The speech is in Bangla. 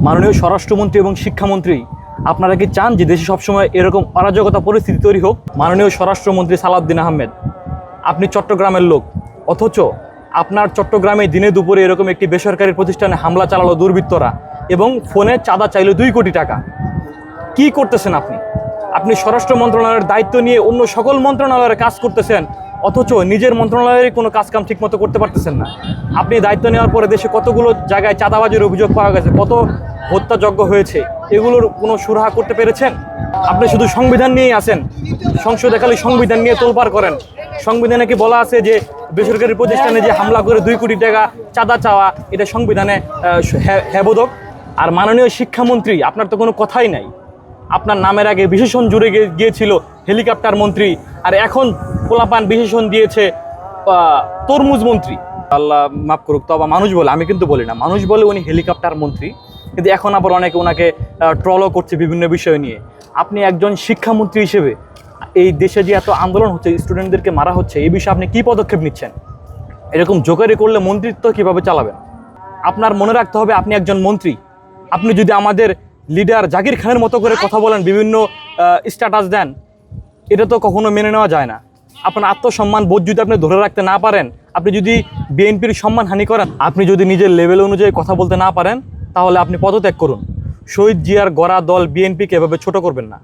মাননীয় স্বরাষ্ট্রমন্ত্রী এবং শিক্ষামন্ত্রী, আপনারা কি চান যে দেশে সবসময় এরকম অরাজকতা পরিস্থিতি তৈরি হোক? মাননীয় স্বরাষ্ট্রমন্ত্রী সালাউদ্দিন আহমেদ, আপনি চট্টগ্রামের লোক, অথচ আপনার চট্টগ্রামে দিনে দুপুরে এরকম একটি বেসরকারি প্রতিষ্ঠানে হামলা চালালো দুর্বৃত্তরা এবং ফোনে চাঁদা চাইলো 2 কোটি টাকা। কি করতেছেন আপনি? আপনি স্বরাষ্ট্র মন্ত্রণালয়ের দায়িত্ব নিয়ে অন্য সকল মন্ত্রণালয়ের কাজ করতেছেন, অথচ নিজের মন্ত্রণালয়ের কোনো কাজকাম ঠিকমতো করতে পারতেছেন না। আপনি দায়িত্ব নেওয়ার পরে দেশে কতগুলো জায়গায় চাঁদাবাজির অভিযোগ পাওয়া গেছে, কত হত্যাযজ্ঞ হয়েছে, এগুলোর কোনো সুরাহা করতে পেরেছেন? আপনি শুধু সংবিধান নিয়েই আছেন, সংসদে খালি সংবিধান নিয়ে তোলপাড় করেন। সংবিধানে কি বলা আছে যে বেসরকারি প্রতিষ্ঠানে যে হামলা করে 2 কোটি টাকা চাঁদা চাওয়া, এটা সংবিধানে হ্যাবোধক? আর মাননীয় শিক্ষামন্ত্রী, আপনার তো কোনো কথাই নাই। আপনার নামের আগে বিশেষণ জুড়ে গিয়েছিল হেলিকপ্টার মন্ত্রী, আর এখন পোলাপান বিশেষণ দিয়েছে তরমুজ মন্ত্রী। আল্লাহ মাফ করুক, তবে মানুষ বলে, আমি কিন্তু বলি না, মানুষ বলে উনি হেলিকপ্টার মন্ত্রী, কিন্তু এখন আবার অনেকে ওনাকে ট্রলও করছে বিভিন্ন বিষয় নিয়ে। আপনি একজন শিক্ষামন্ত্রী হিসেবে এই দেশে যে এত আন্দোলন হচ্ছে, স্টুডেন্টদেরকে মারা হচ্ছে, এই বিষয়ে আপনি কী পদক্ষেপ নিচ্ছেন? এরকম জোকারি করলে মন্ত্রিত্ব কীভাবে চালাবেন? আপনার মনে রাখতে হবে আপনি একজন মন্ত্রী। আপনি যদি আমাদের লিডার জাকির খানের মতো করে কথা বলেন, বিভিন্ন স্ট্যাটাস দেন, এটা তো কখনো মেনে নেওয়া যায় না। আপনার আত্মসম্মান বোধ যদি আপনি ধরে রাখতে না পারেন, আপনি যদি বিএনপির সম্মানহানি করেন, আপনি যদি নিজের লেভেল অনুযায়ী কথা বলতে না পারেন, তাহলে আপনি পদত্যাগ করুন। শহীদ জিয়ার গড়া দল বিএনপিকে এভাবে ছোট করবেন না।